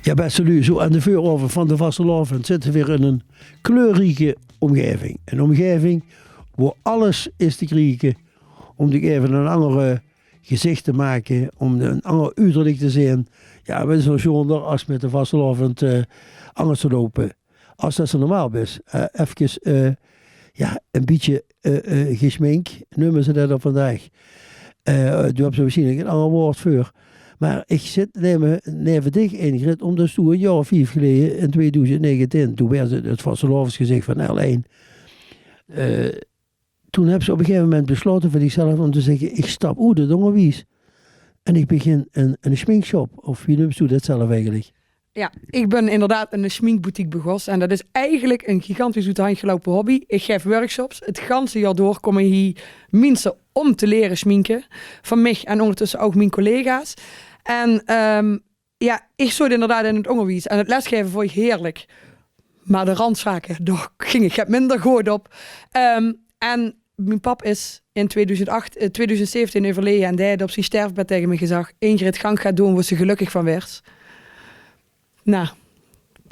Ja, beste Lu, zo aan de vuuroven van de Vastelovend zitten we weer in een kleurrijke omgeving. Een omgeving waar alles is te krijgen om zich even een andere gezicht te maken, om een ander uiterlijk te zien. Ja, we zijn zo zonder als met de Vastelovend anders te lopen. Als dat zo normaal is. Even ja, een beetje geschmink, noemen ze dat op vandaag. Je hebt zo misschien een ander woord voor. Maar ik zit neven dich ingrid om dus toen een jaar of 5 geleden, in 2019, toen werd het Vastelovens gezicht van L1. Toen hebben ze op een gegeven moment besloten voor zichzelf om te zeggen, ik stap uit de onderwijs. En ik begin een schminkshop. Of wie noemt u dat zelf eigenlijk? Ja, ik ben inderdaad een schminkboutique begonnen. En dat is eigenlijk een gigantisch uit de hand gelopen hobby. Ik geef workshops. Het ganse jaar door komen hier mensen om te leren schminken. Van mij en ondertussen ook mijn collega's. En ja, ik zat inderdaad in het onderwijs. En het lesgeven vond ik heerlijk. Maar de randzaken, daar ging ik minder goed op. En mijn pap is in 2017 overleden. En die had op zijn sterfbed tegen me gezegd, Ingrid, gang gaat doen waar ze gelukkig van werd. Nou,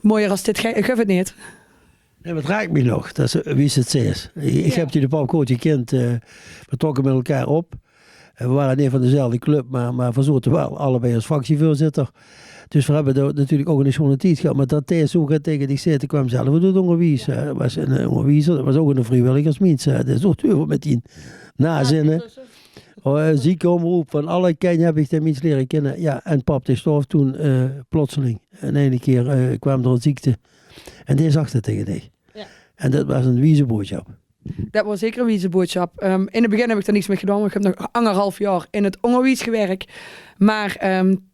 mooier als dit geef het niet. Nee, wat raakt me nog, dat is, wie is het zegt. Ik heb die de pap goed gekend, we trokken met elkaar op. We waren niet van dezelfde club, maar we zaten wel allebei als fractievoorzitter. Dus we hebben natuurlijk ook een schone tijd gehad. Maar dat tijd zo tegen die zitten kwam zelf door het onderwijs. Dat was een onderwijzer, dat was ook een vrijwilligersmens. Dat is ook duur met die nazinnen. Zieke omroep van alle kennis heb ik de mensen leren kennen. Ja, en pap die stoof toen plotseling. En ene keer kwam er een ziekte. En die zag het tegen die. Ja. En dat was een wieze boodschap. Dat was zeker een wieze boodschap. In het begin heb ik er niks mee gedaan. Ik heb nog 1,5 jaar in het onderwijs gewerkt. Maar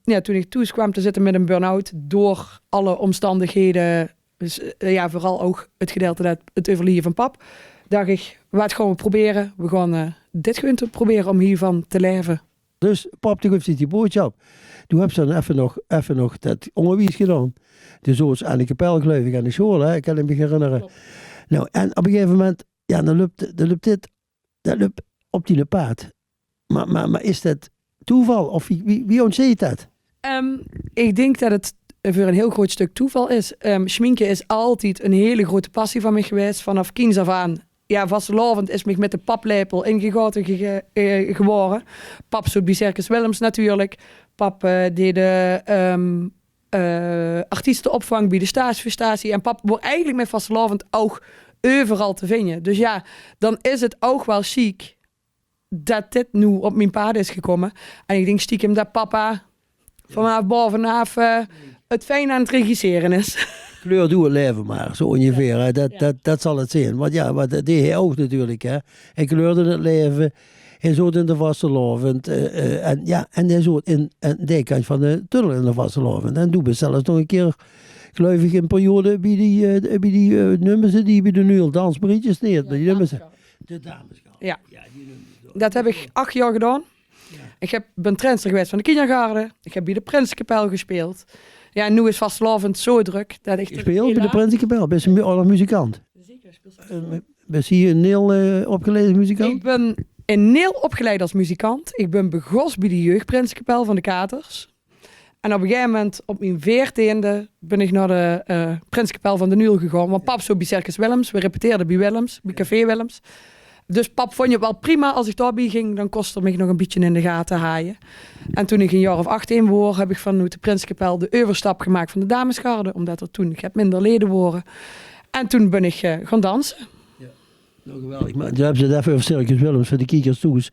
ja, toen ik thuis kwam te zitten met een burn-out door alle omstandigheden, dus, ja, vooral ook het gedeelte dat het overlijden van pap, dacht ik, wat gaan we proberen? We gaan dit gewoon te proberen om hiervan te leven. Dus pap die geeft die boodschap. Toen heb ze dan even nog dat onderwijs gedaan. Dus zoals aan de kapel geloof ik aan de school, hè? Ik kan me herinneren. Klopt. Nou, en op een gegeven moment, ja, dan loopt dit op die paard. Maar is dat toeval? Of wie ontzeet dat? Ik denk dat het voor een heel groot stuk toeval is. Schminken is altijd een hele grote passie van mij geweest. Vanaf kinds af aan. Ja, vastelovend is me met de paplepel ingegoten geworden. Pap zo bij Circus Willems natuurlijk. Pap deed de artiestenopvang bij de stageverstatie. En pap wordt eigenlijk met vastelovend ook overal te vinden. Dus ja, dan is het ook wel chic dat dit nu op mijn paard is gekomen. En ik denk stiekem dat papa vanaf bovenaf het fijn aan het regisseren is. Kleur doe het leven maar, zo ongeveer. Hè. Dat zal het zijn. Want ja, wat deed hij ook natuurlijk. Hè. Hij kleurde het leven. Hij zat in de Vastelovend. En hij zat in de kant van de tunnel in de Vastelovend. En toen zelfs nog een keer, geloof ik, een periode bij die nummers die bij de Nuil dansberichtjes neer. Die nummers. De dameschaal. Ja. Dat heb ik 8 jaar gedaan. Ja. Ik ben trainster geweest van de kindergarten. Ik heb bij de Prinsenkapel gespeeld. Ja, en nu is vastelovend zo druk dat ik... Je speelt bij de Prinsenkapel? Ben je een muzikant? Zeker, ik speel saxofoon. Ben je een heel opgeleid muzikant? Ik ben een heel opgeleid als muzikant. Ik ben begonnen bij de jeugdprinsenkapel van de Katers. En op een gegeven moment, op mijn 14e, ben ik naar de Prinsenkapel van de Nuil gegaan. Want pap zo bij Circus Willems. We repeteerden bij Willems, bij Café Willems. Dus pap vond je wel prima als ik daarbij ging, dan kostte het me nog een beetje in de gaten haaien. En toen ik een jaar of 18 was, heb ik vanuit de Prinsenkapel de overstap gemaakt van de damesgarde, omdat er toen minder leden waren. En toen ben ik gaan dansen. Ja, nou geweldig. Maar toen hebben ze het even over Circus Willems voor de kiekers toes.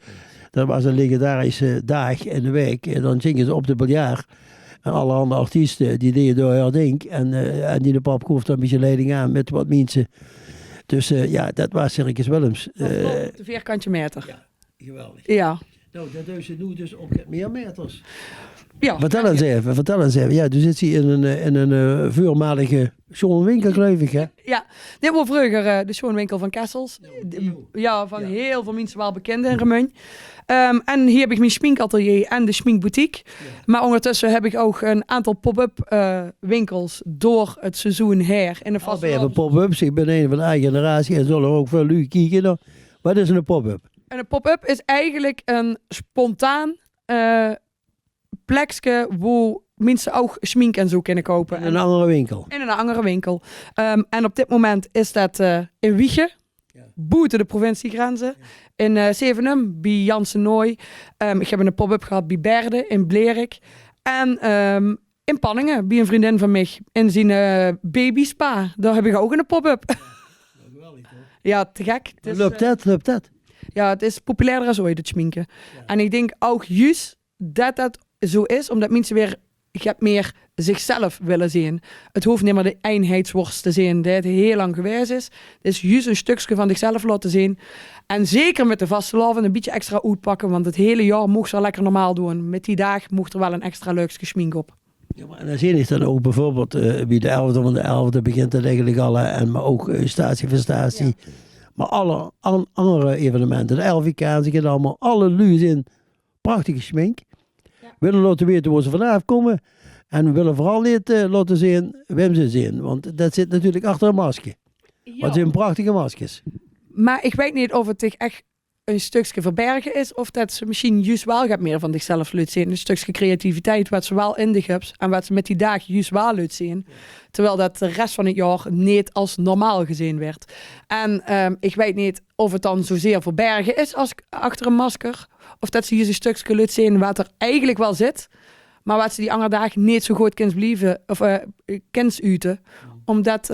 Dat was een legendarische dag in de week. En dan gingen ze op de biljart. En alle andere artiesten, die deden door herdenk. En die de pap gaf dan een beetje leiding aan met wat mensen. Dus ja, dat was Circus Willems. Op de vierkantje meter. Ja, geweldig. Ja. Nou, dat doe je nu dus op meer meters. Ja. Vertel eens even. Ja, dus zit hij in een vuurmalige schoonwinkel, geloof ik, hè? Ja, dit was vroeger de schoonwinkel van Kessels. Ja, van heel veel mensen wel bekend in Remun. En hier heb ik mijn schminkatelier en de schminkboutique. Ja. Maar ondertussen heb ik ook een aantal pop-up winkels door het seizoen her. In de vaste hebben pop-ups. Ik ben een van de eigen generatie en zullen ook veel u kijken. Wat is een pop-up? En een pop-up is eigenlijk een spontaan plekje waar mensen ook schmink en zo kunnen kopen. In een andere winkel. In een andere winkel. En op dit moment is dat in Wijchen, buiten de provinciegrenzen. Ja. In Zevenum, bij Jansen Nooi. Ik heb een pop-up gehad bij Berde, in Blerik. En in Panningen, bij een vriendin van mij. In zijn baby spa. Daar heb ik ook een pop-up. Ja, geweldig hoor. Ja, te gek. Dus, loopt dat? Ja, het is populairder als ooit, het schminken. Ja. En ik denk ook juist dat zo is, omdat mensen weer meer zichzelf willen zien. Het hoeft niet meer de eenheidsworst te zijn die het heel lang geweest is. Het is juist een stukje van zichzelf laten zien. En zeker met de vastelavond een beetje extra uitpakken, want het hele jaar mocht ze lekker normaal doen. Met die dag mocht er wel een extra leukste schmink op. Ja, maar dan zie je dan ook bijvoorbeeld bij de 11e van de 11e begint het eigenlijk al. Maar ook statie voor statie. Ja. Maar alle andere evenementen, de LVK's, ik heb allemaal alle lu's in. Prachtige schmink. Ja. We willen laten weten waar ze vanaf komen. En we willen vooral niet laten zien wie ze zijn. Want dat zit natuurlijk achter een masker. Ja. Want het zijn prachtige maskers. Maar ik weet niet of het zich echt een stukje verbergen is. Of dat ze misschien juist wel gaat meer van zichzelf laten zien. Een stukje creativiteit wat ze wel in de gips. En wat ze met die dag juist wel laten zien. Ja. Terwijl dat de rest van het jaar niet als normaal gezien werd. En ik weet niet of het dan zozeer verbergen is als achter een masker. Of dat ze juist een stukje laten zien wat er eigenlijk wel zit. Maar wat ze die andere dagen niet zo goed kunnen blijven of uiten. Omdat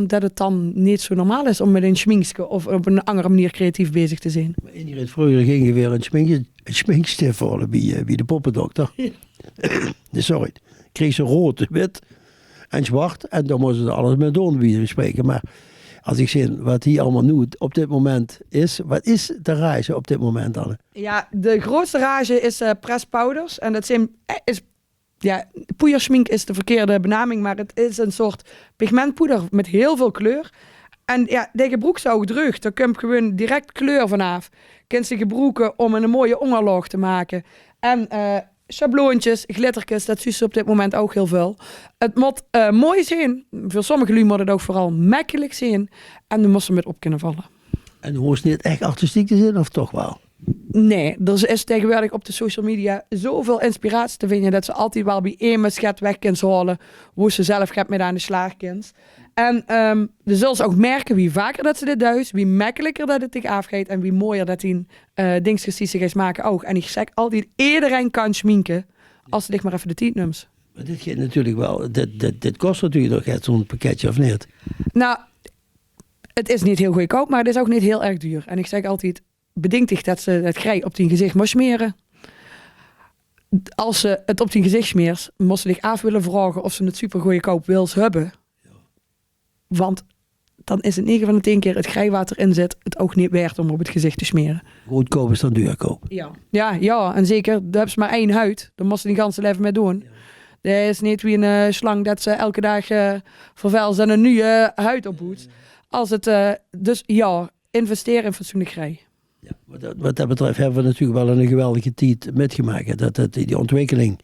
het dan niet zo normaal is om met een schminkje of op een andere manier creatief bezig te zijn. Maar in vroeger ging je weer een schminkstift halen bij de poppendokter. Ja. Sorry. Kreeg ze rood, wit en zwart. En dan moesten ze alles met doen spreken. Maar als ik zie wat hij allemaal nu op dit moment is. Wat is de rage op dit moment dan? Ja, de grootste rage is presspouders. En dat zijn... poeierschmink is de verkeerde benaming, maar het is een soort pigmentpoeder met heel veel kleur. En ja, die gebruik ze ook terug. Daar komt gewoon direct kleur vanaf. Kunt ze gebruiken om een mooie onderlaag te maken. En schabloontjes, glittertjes, dat zie je op dit moment ook heel veel. Het moet mooi zijn. Voor sommige lui moet het ook vooral makkelijk zijn. En er moet ze met op kunnen vallen. En hoe is het niet echt artistiek te zijn, of toch wel? Nee, er is tegenwoordig op de social media zoveel inspiratie te vinden dat ze altijd wel bij één schat weg kunnen halen hoe ze zelf gaat met aan de slag kind. En ze zullen ze ook merken wie vaker dat ze dit duist, wie makkelijker dat het zich afgeeft en wie mooier dat die dingetjes die ze gaan maken ook. En ik zeg altijd, iedereen kan schminken als ze zich maar even de tijd neemt. Maar dit gaat natuurlijk wel, dit kost natuurlijk nog zo'n pakketje of niet? Nou, het is niet heel goedkoop, maar het is ook niet heel erg duur. En ik zeg altijd, bedenk zich dat ze het grij op die gezicht moet smeren. Als ze het op die gezicht smeert, moet ze zich af willen vragen of ze het super goedkoop wil hebben. Ja. Want dan is het 9 van de 10 keer het grij wat erin zit het ook niet waard om op het gezicht te smeren. Goedkoop is dan duurkoop. Ja, en zeker, daar hebben ze maar 1 huid. Daar moet ze die ganse leven mee doen. Ja. Dat is niet wie een slang dat ze elke dag vervuilt en een nieuwe huid opboet. Als het, dus ja, investeer in fatsoenlijk grij. Ja, wat dat betreft hebben we natuurlijk wel een geweldige tijd metgemaakt. Dat die ontwikkeling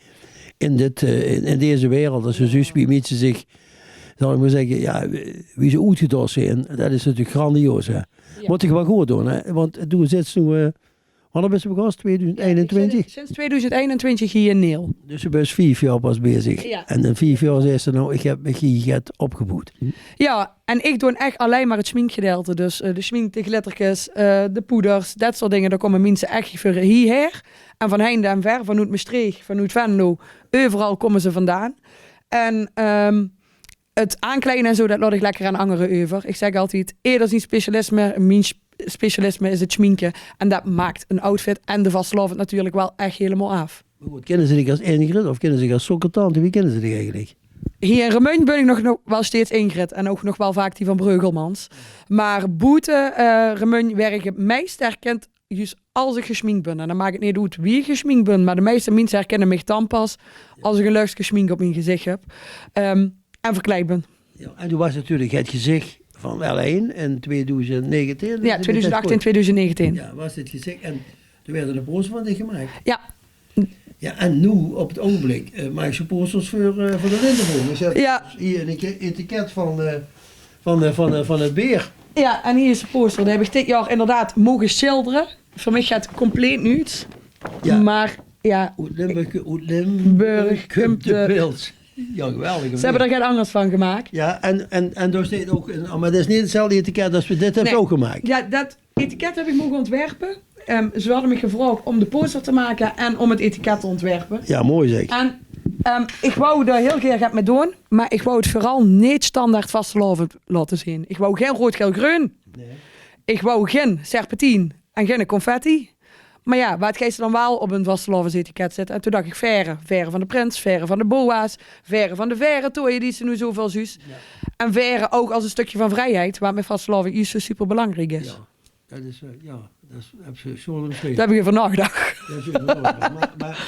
in deze wereld, als ze zus wie ze zich, zal ik maar zeggen, ja, wie ze uitgedost zijn, dat is natuurlijk grandioos. Hè. Ja. Moet ik wel goed doen, hè? Want toen zit ze wanneer ben je begonnen? 2021? Ja, sinds 2021 hier in Neel. Dus je bent 4 jaar pas bezig. Ja. En in 4 jaar zei ze nou, ik heb me hier opgeboet. Ja, en ik doe echt alleen maar het schminkgedeelte. Dus de schmink, de glittertjes, de poeders, dat soort dingen. Daar komen mensen echt voor hierher. En van heinde en ver, vanuit Maastricht, vanuit Venlo. Overal komen ze vandaan. En het aankleden en zo, dat laat ik lekker aan anderen over. Ik zeg altijd, eerder is niet specialisme, mijn specialisme is het schminken. En dat maakt een outfit en de vastelavond natuurlijk wel echt helemaal af. Maar goed, kennen ze zich als Ingrid of kennen ze zich als Sokkertante? Wie kennen ze zich eigenlijk? Hier in Remun ben ik nog wel steeds Ingrid en ook nog wel vaak die van Breugelmans. Maar boete, Remun werken meest herkend juist als ik geschminkt ben. En dan maakt het niet uit wie ik geschminkt ben, maar de meeste mensen herkennen mij dan pas als ik een leukste schmink op mijn gezicht heb. En verkleid ben. Ja, en toen was natuurlijk het gezicht van L1 in 2019. Ja, 2018 en 2019. Ja, was het gezicht. En toen werden er posters van dit gemaakt. Ja. Ja, en nu, op het ogenblik, maak je posters voor de winterboom. Ik heb hier een etiket van het beer. Ja, en hier is de poster. Dat heb ik dit jaar inderdaad mogen schilderen. Voor mij gaat het compleet niet. Ja. Maar ja, Uit Limburg komt de pils. Ja, geweldig. ze hebben er geen anders van gemaakt. Ja, en daar staat ook, maar dat is niet hetzelfde etiket als we dit hebben ook gemaakt. Ja, dat etiket heb ik mogen ontwerpen. Ze hadden me gevraagd om de poster te maken en om het etiket te ontwerpen. Ja, mooi zeg. En ik wou daar heel graag mee doen, maar ik wou het vooral niet standaard vasteloven laten zien. Ik wou geen rood, geel, groen. Nee. Ik wou geen serpentine en geen confetti. Maar ja, wat ga je dan wel op een vastelovens etiket zetten? En toen dacht ik veren. Veren van de prins, veren van de boa's, veren van de verentooien die ze nu zoveel zus. Ja. En veren ook als een stukje van vrijheid, waar met vasteloving iets zo super belangrijk is. Ja, dat is, heb je zo beschreven. Daar heb ik even nagedacht. Maar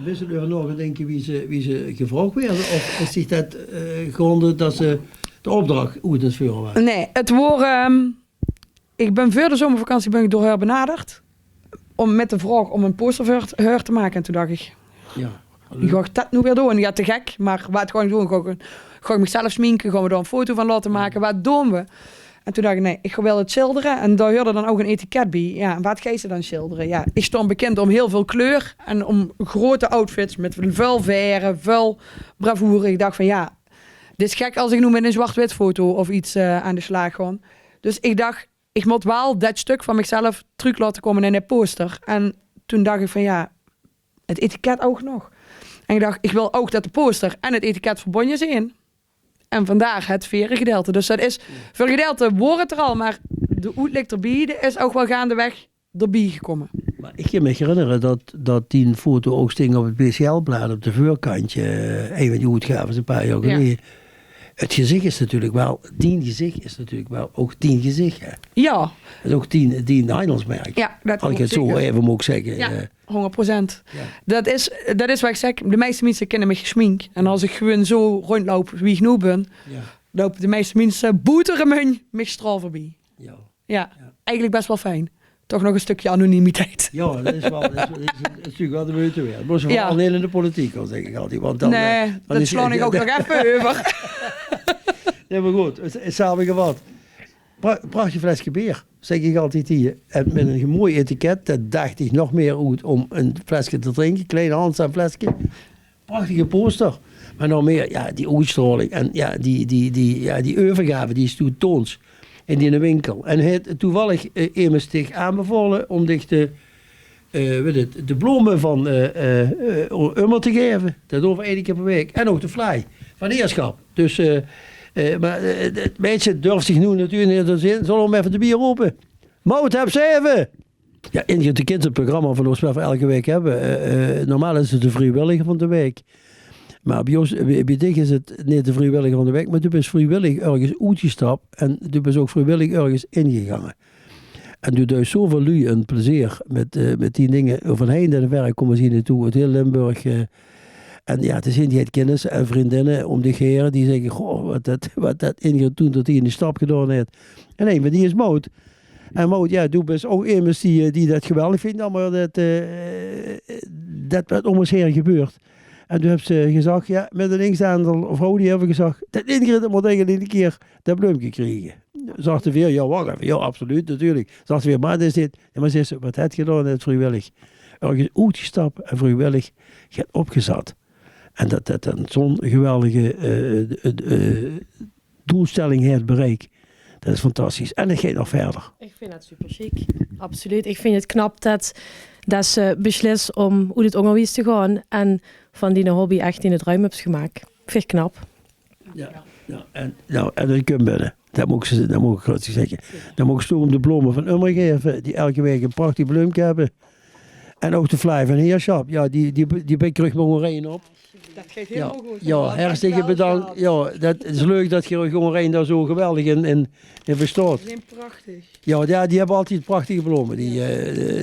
wisten jullie nog denken wie ze gevraagd werden? Of is zich dat gewoon dat ze de opdracht uit het vuren waren? Nee, het woord... ik ben voor de zomervakantie door haar benaderd. Met de vraag om een poster voor haar te maken. En toen dacht ik... Ja. Die ga ik dat nu weer doen. Ja, te gek. Maar wat ga ik doen? Ga ik mezelf sminken? Gaan we daar een foto van laten maken? Wat doen we? En toen dacht ik, nee, ik ga wel het schilderen. En daar hoorde dan ook een etiket bij. Ja, wat ga je ze dan schilderen? Ja, ik stond bekend om heel veel kleur. En om grote outfits met veel veren, veel bravoure. Ik dacht van ja, dit is gek als ik nu met een zwart-wit foto of iets aan de slag ga. Dus ik dacht, ik moet wel dat stuk van mezelf terug laten komen in een poster. En toen dacht ik van ja, het etiket ook nog. En ik dacht, ik wil ook dat de poster en het etiket verbonden zijn. En vandaar het veren gedeelte. Dus dat is, voor gedeelte wordt het er al, maar de uitleg erbij is ook wel gaandeweg erbij gekomen. Maar ik kan me herinneren dat die foto ook sting op het BCL-blad op de voorkantje. Een van die uitgaven een paar jaar geleden. Ja. Het gezicht is natuurlijk wel, ook 10 gezicht. Hè? Ja. Het is ook 10 handelsmerk. Ja, dat als ik het zo even moet zeggen. Ja, 100%. Ja. Dat is wat ik zeg. De meeste mensen kennen me geschminkt. En als ik gewoon zo rondloop wie ik nu ben, lopen de meeste mensen boeteren me met straal voorbij. Ja, eigenlijk best wel fijn. Toch nog een stukje anonimiteit. Ja, dat is natuurlijk wel de moeite weer. Het was vooral alleen in de politiek, al zeg ik altijd. Want dan, dat slaan ik ook nog even over. Nee, maar goed, het is samengevat. Prachtig flesje bier, zeg ik altijd hier. En met een mooi etiket, dat dacht ik nog meer uit om een flesje te drinken. Kleine handzaam flesje. Prachtige poster. Maar nog meer, ja, die uitstraling. En ja, die overgave, die is toen toons in die winkel. En hij had toevallig immers zich aanbevolen om zich de bloemen van Ummer te geven. Dat over 1 keer per week. En ook de fly van Heerschap. Dus... maar het meisje durft zich nu natuurlijk niet te zin. Zullen we hem even de bier open? Mout, heb ze even! Ja, Ingrid de Kind, het programma van ons we elke week hebben. Normaal is het de vrijwilliger van de week. Maar bij dich is het niet de vrijwilliger van de week, maar du bent vrijwillig ergens uitgestapt en du bent ook vrijwillig ergens ingegangen. En du doet zoveel lui een plezier met die dingen van heen en ver komen zien naartoe, het heel Limburg. En ja, het is die kennis en vriendinnen om die heren die zeggen, goh, wat dat Ingrid toen dat hij in de stap gedaan heeft. En een van die is Mout. En Mout, ja, du bent ook immers die dat geweldig vindt, maar dat wat om ons heen gebeurt. En toen hebben ze gezegd, ja, met een linksaandel vrouw die hebben gezegd, dat Ingrid moet eigenlijk een keer dat bloemje krijgen. Zag ze weer, ja, wacht even, ja, absoluut, natuurlijk. Zag ze weer, maar dat is dit. Ja, maar ze is, wat heb je gedaan, het vrijwillig. Ergens uitgestapt en vrijwillig gaat opgezet. En dat dan zo'n geweldige doelstelling heeft bereikt. Dat is fantastisch. En dat gaat nog verder. Ik vind dat super chic. Absoluut. Ik vind het knap dat ze beslist om hoe het onderwijs te gaan. En van die hobby echt in het ruim hebt gemaakt. Vind ik knap. Ja. En dat kun je binnen. Dat moet ik goed zeggen. Dan moet ik stoer om de bloemen van Ummer geven. Die elke week een prachtig bloemje hebben. En ook de fly van Heerschap. Ja, die ben ik terug nog een op. Dat geeft helemaal goed. Ja, hartstikke bedankt. Ja, dat is leuk dat je gewoon daar zo geweldig in verstaat. Dat is prachtig. Ja, die hebben altijd prachtige bloemen. Die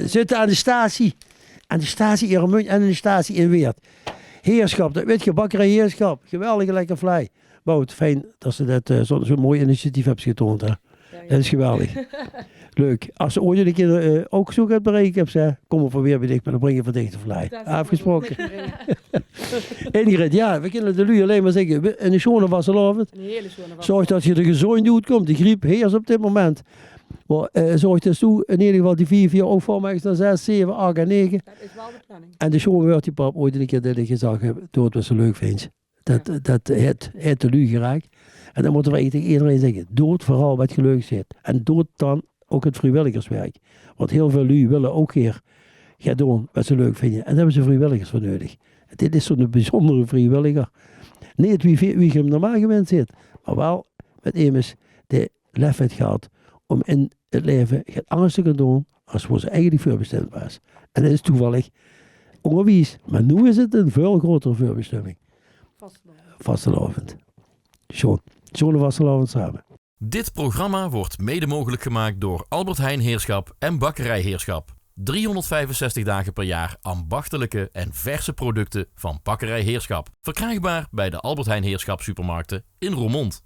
zitten aan de statie. Aan de statie in Remunt en aan de statie in Weert. Heerschap, dat weet je, bakkerij Heerschap. Geweldige lekker fly. Bout, fijn dat ze dat zo'n mooi initiatief hebben getoond. Hè. Dat is geweldig. Leuk. Als ze ooit een keer ook zo gaat bereiken, heb ze, kom op weer bij dicht, maar dan breng je van dicht te vlei. Afgesproken. Ingrid, ja, we kunnen de lui alleen maar zeggen, een schone wasselovend. Een hele schone was. Zorg dat je de gezond doet, komt die griep heerst op dit moment. Maar zorg dus toe, in ieder geval die 4 ook voor mij dan 6, 7, 8 en 9. Dat is wel de planning. En de schoon wordt die pap ooit een keer dat ik gezegd heb, dood was zo leuk vindt. Dat het de lui geraakt. En dan moeten we tegen iedereen zeggen, dood vooral wat je leuk zit. En dood dan ook het vrijwilligerswerk. Want heel veel lui willen ook weer gaan doen wat ze leuk vinden. En daar hebben ze vrijwilligers voor nodig. En dit is zo'n bijzondere vrijwilliger. Niet wie je hem normaal gewend zit. Maar wel met immers de lef het gehad om in het leven het anders te kunnen doen als voor ze eigenlijk voorbestemd was. En dat is toevallig onderwijs. Maar nu is het een veel grotere voorbestemming. Vastelovend. Zo'n vastelovend samen. Dit programma wordt mede mogelijk gemaakt door Albert Heijn Heerschap en Bakkerij Heerschap. 365 dagen per jaar ambachtelijke en verse producten van Bakkerij Heerschap. Verkrijgbaar bij de Albert Heijn Heerschap supermarkten in Roermond.